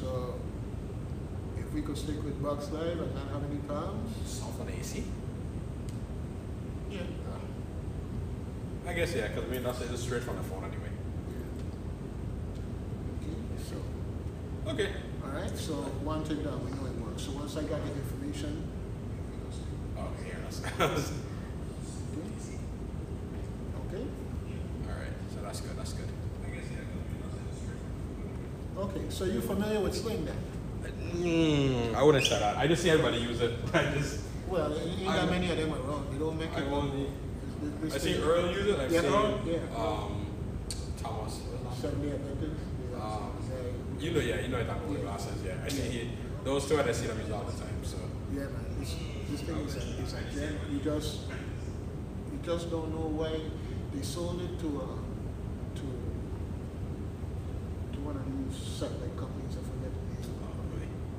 So if we could stick with Bucks Live and not have any problems, Soft on the AC? yeah. I guess, yeah, because I mean, that's it's straight from the phone anyway. Okay, so, Okay. all right, so one thing that we know it works. So once I got the information, Oh, here, that's okay, alright, so that's good, that's good. I guess, yeah, because I mean, that's straight from the phone. okay, so you're familiar with Sling then? I wouldn't say that. I just see everybody use it. I just, Well, there ain't that many of them around. They don't make it. I only, This I see thing- Earl use it. I've Yeah, seen, Earl, yeah. Thomas. what's his name? 70 Adventures. You know, yeah, you know what I'm talking about glasses, yeah. I see he, those two, I see them use all the time, so. Yeah, man. This thing is a gem. You just don't know why they sold it to one of these satellite companies. I forget the name.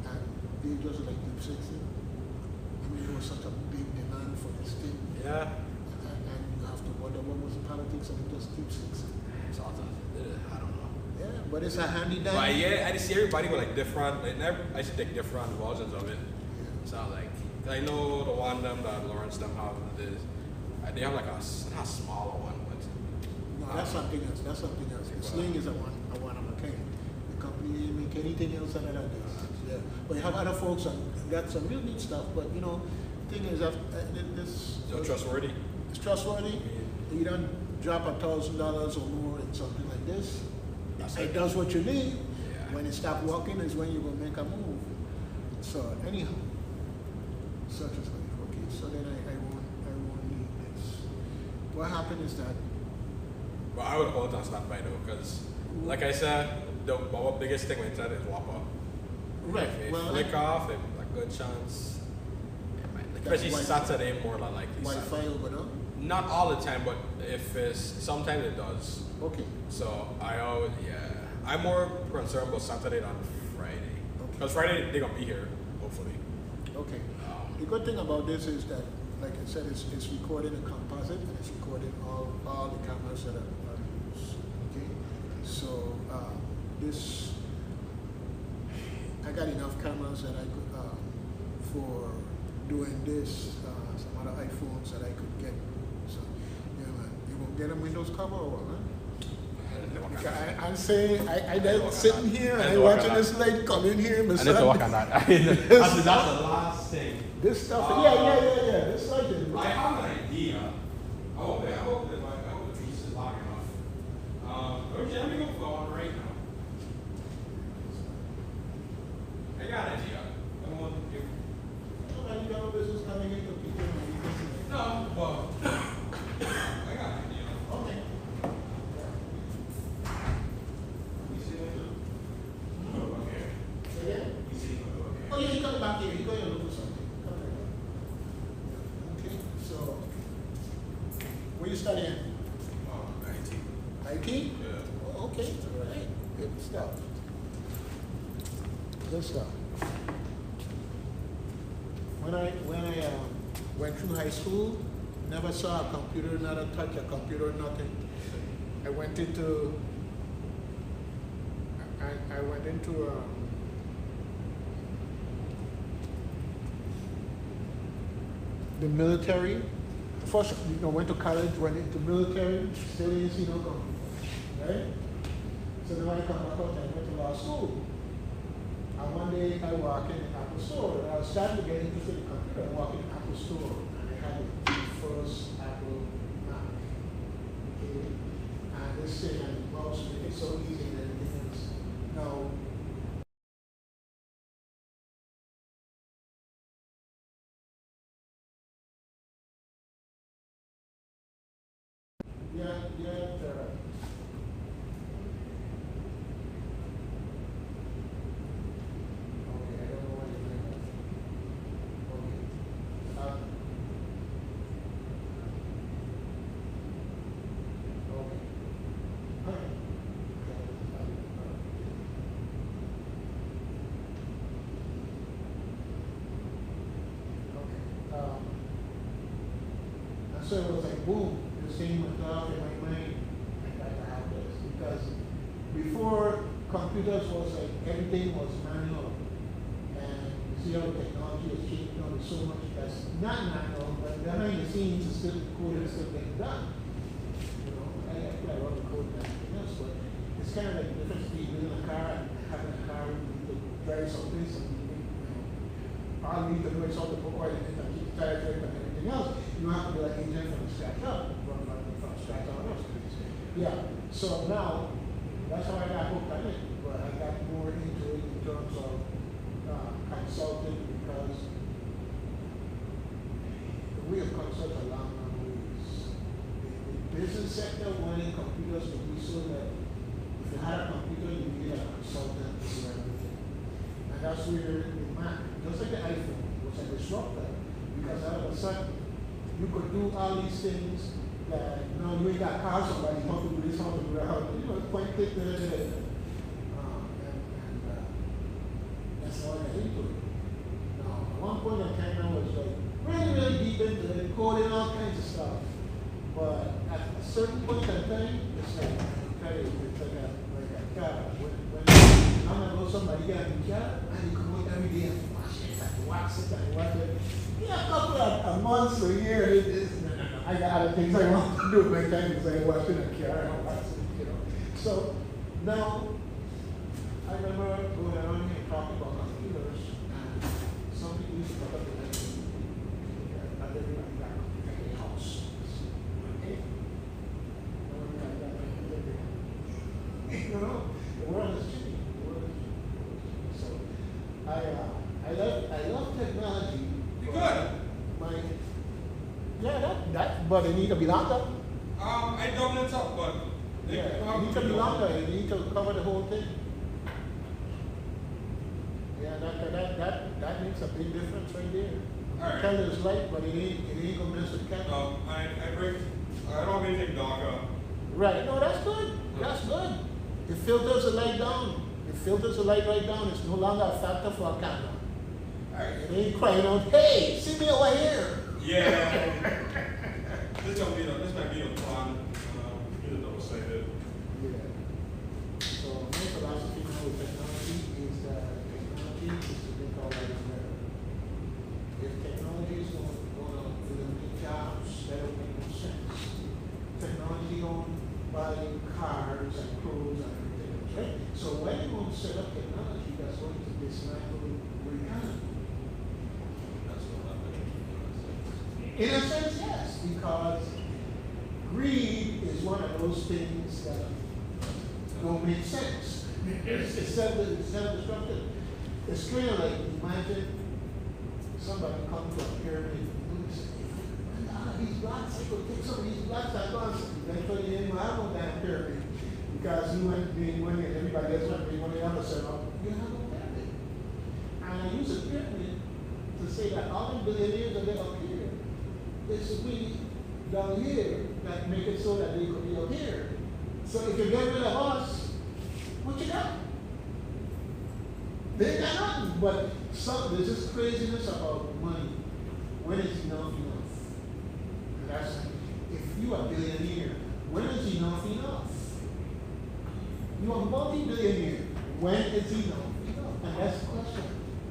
And they just like deep sixing. I mean, there was such a big demand for this thing. Yeah. And you have to wonder what was the politics of just deep sixing. So I don't know. Yeah, but it's a handy dime. But yeah, I just see everybody with like different, like I see like different versions of it. Yeah. So like, I know the one them that Lawrence them have is, they have like not a smaller one, but. No, that's something else. That's something else. The Sling is a one of a kind. The company didn't make anything else other than this. Yeah. But you have other folks that got some real neat stuff. But you know, thing is, this So trustworthy. it's trustworthy. You don't drop $1,000 or more in something like this. It does what you need. Yeah. When it stops working is when you will make a move. So anyhow, such as life. Okay, so then I won't need this. What happened is that. Well, I would hold on standby though, because like I said, our biggest thing with that is Whopper. Right. If Well, flick off, it, a good chance. Especially Saturday more than likely. Wi-Fi over there. Not all the time, but if it's sometimes it does. Okay. So I always I'm more concerned about Saturday than Friday. Because Friday they're gonna be here, hopefully. Okay. The good thing about this is that, like I said, it's recording a composite and it's recording all the cameras that are used. Okay. So this, I got enough cameras that I could for doing this. Some other iPhones that I could get. So yeah, man, you gonna get a Windows cover or what, man? I'm saying, I sitting here and I watching this light come in here. I need to work on that. That's the last thing. This stuff, yeah. This light is. I have an idea. I hope the piece is long enough. Okay, let me go for one right now. I got an idea. I don't want to give. You got no business coming in competing. No, well, I got an idea. Okay. You see that? Okay. Yeah. You see that? Okay. Oh yeah, he come back here. He going to look for something. Come right back. Okay. So, where you studying? 19. IT? Yeah. Oh, okay. All right. Good stuff. Good stuff. When I went through high school, never saw a computer, never touched a computer, nothing. I went into the military. First, went to college, went into military, still didn't see no computer, right? So then when I come back out, I went to law school. And one day I walk in Apple Store, and I was starting to get interested in computer. I walk in Apple Store, and I had the first Apple Mac. Okay? And this thing and the mouse make it so easy and everything else. Now, so it was like, boom, the thing went off in my mind. I got to have this. Because before computers was like, everything was manual. And you see how technology has changed on so much that's not manual, but behind the scenes is still code and still getting done. You know, I play a lot of code and everything else, but it's kind of like the difference between building a car and having a car you need to drive someplace and all you need to do is all the put oil in it and keep the tires right and everything else. You have to be like engine from scratch up, from scratch on up. Yeah, so now, that's how I got hooked on it, but I got more into it in terms of consulting because we have come such a long ways. The business sector wanted computers to be so that if you had a computer, you needed a consultant to do everything. And that's where the Mac, just like the iPhone, was a disruptor because all of a sudden you could do all these things that you ain't got to call somebody, how to do this, how to do that, point, click, and that's all I got into it. Now, at one point I came out was like really deep into it, coding all kinds of stuff. But at a certain point in time, it's like, okay, it's like a car. When I'm gonna go somebody got a new car, and you come out every day and wash it and wax it and wax it. Yeah, a couple of months or a year, it is. I got other things I want to do. My time is like washing a car and waxing, So now, I remember going around here talking about computers, and some people used to talk about the not everybody got a computer in their house. Okay? The world is changing. So, I love technology. You good? But it need to be longer. I double it up, but It need to be longer. It need to cover the whole thing. Yeah, that makes a big difference right there. All right. The color is light, but it ain't gonna mess with the camera. I don't have anything darker. Right. No, that's good. That's good. It filters the light down. It filters the light right down. It's no longer a factor for a camera. All right. It ain't crying out, hey, see me over here. Yeah. This might be the plan. Either double sided. Yeah. So my philosophy now with technology is that technology is to make our lives better. If technology is going to eliminate jobs, that don't make no sense. Technology don't buy cars and clothes and everything else, right? So why are you going to set up technology that's going to dismantle your economy? In a sense, yes, because greed is one of those things that don't make sense. It's self-destructive. It's kind of like, imagine somebody comes to a pyramid and say, these blocks, I could take some of these blocks, I lost them. Eventually, you didn't have no damn pyramid because you went being money and everybody else went being money on the server. You have no pyramid. And I use a pyramid to say that all the billionaires are there up here. It's we down here that make it so that they could be up here. So if you get rid of us, what you got? They got nothing. But there's this craziness about money. When is enough enough? And that's if you are a billionaire, when is enough enough? You are a multi-billionaire. When is enough enough? And that's the question.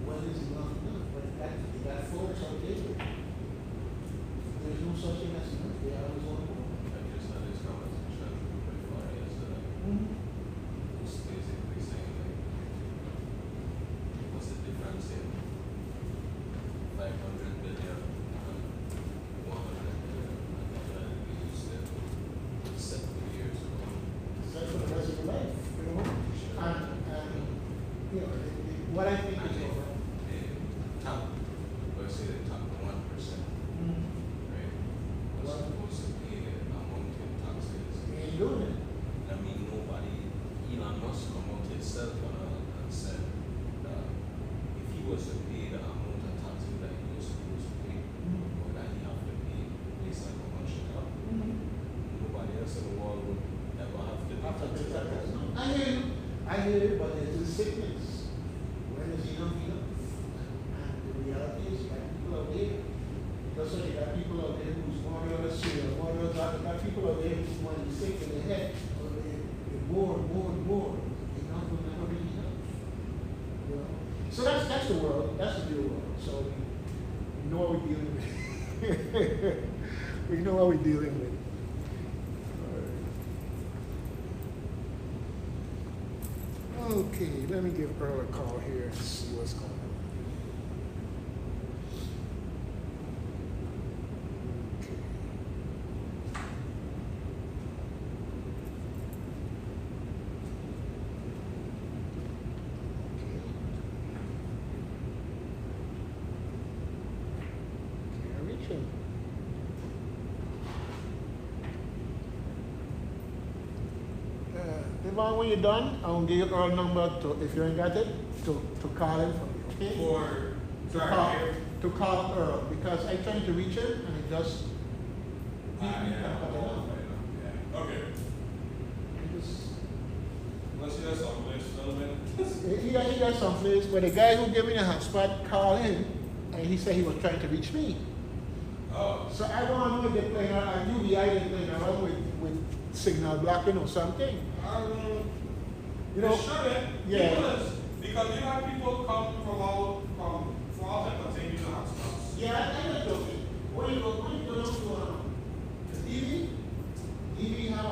When is enough enough? But that folks out there. There's no such thing as enough. They always want more. I just had this conversation with my father yesterday. It's basically saying like, what's the difference in 500 billion and 100 billion? And we used it 70 years ago. That's for the rest of your life, And what I think is over. Top, let's say the top 1%. Right? Was supposed to pay a mountain taxes. We ain't doing it. I mean, nobody, Elon Musk come out himself and said that if he was to pay the amount of taxes that he was supposed to pay, or that he have to pay based on how much he got, nobody else in the world would ever have to pay taxes. I hear you, but there's a sickness. When is enough enough? And the reality is, you got people out there. Just like you got people out there who's warriors, got people out there who's money sick in their head, or they're more. Enough. that's the world, that's the real world. So we know what we're dealing with. We know what we're dealing with. All right. Okay, let me give Earl a call here and see what's going on. Devon, when you're done, I will give you Earl number to, if you ain't got it, to call him for me, okay? To call Earl, because I tried to reach him and it just. Okay. Unless he has some place, gentlemen. He got some place, but the guy who gave me the hotspot called him and he said he was trying to reach me. Oh. So I want to know if they're playing around, UBI is playing around with signal blocking or something. You know, shouldn't. Yeah. Because you have people come from all different things using hotspots. Yeah, I know joking. When you go to DV have a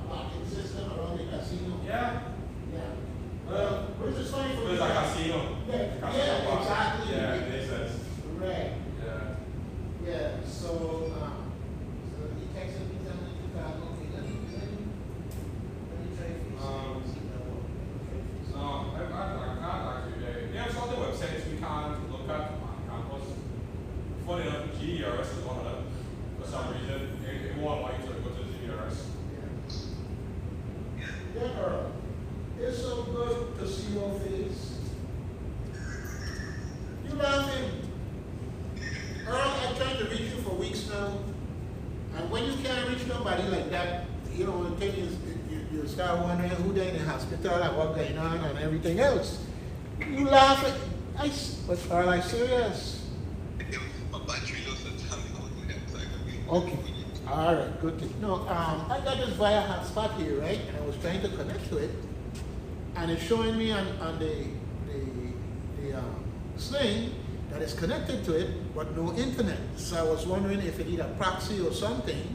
blocking system around the casino. Yeah. Yeah. Which is funny for me. It's like a casino. Yeah, exactly. Yeah, it makes sense. Right. Yeah. Yeah, so he texted me telling me to call. Okay, let me try to fix it. No, I'd like to. There are some other websites we can look at on campus. Funny enough, GDRS is one of them. For some reason, it won't want you to go to GDRS. Yeah, Earl, it's so good to see your face. You laughing? Earl, I've tried to reach you for weeks now. And when you can't reach nobody like that, you know, the thing is, you start wondering who they're in the hospital and what's going on and everything else. You laugh at, but Earl, I'm serious. My battery low, so tell me how to get it. Okay. All right, good thing. No, I got this via hotspot here, right? And I was trying to connect to it, and it's showing me on the Sling that it's connected to it, but no internet. So I was wondering if it need a proxy or something.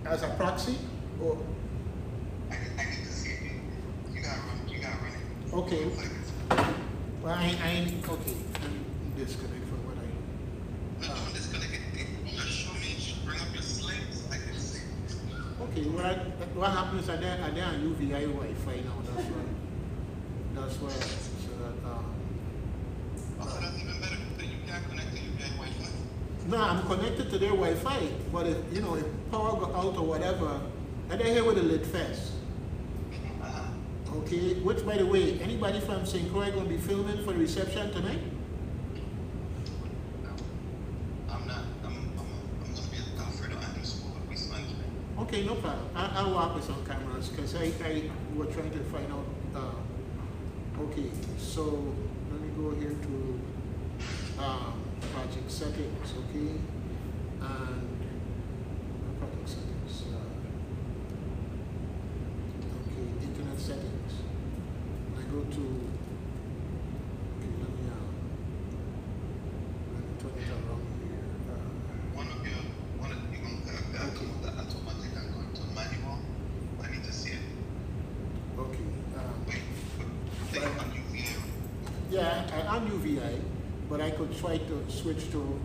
As a proxy, or I need to see it. You gotta run it. okay. Well, I ain't okay. Let me disconnect from what I. Don't disconnect it. Just show me. Bring up your slings. I can see. Okay, what happens are they on UVI Wi-Fi now, that's why, so that, Also, that's even better. That you can't connect to UPI Wi-Fi. no, I'm connected to their Wi-Fi, but if, you know, if power go out or whatever, and they're here with the lit fest. Okay, which by the way, anybody from St. Croix gonna be filming for the reception tonight? I'm not. I'm gonna be at Alfredo Andrews School of Waste Management. Okay, no problem. I'll walk with some cameras, because I were trying to find out, okay, so let me go here to, project settings, okay? And project settings, okay, internet settings. I go to, okay, let me turn it around here. One of you gonna go the automatic and go to manual. I need to see it. Okay. Wait, click on UVI. Yeah, I'm UVI, but I could try to switch to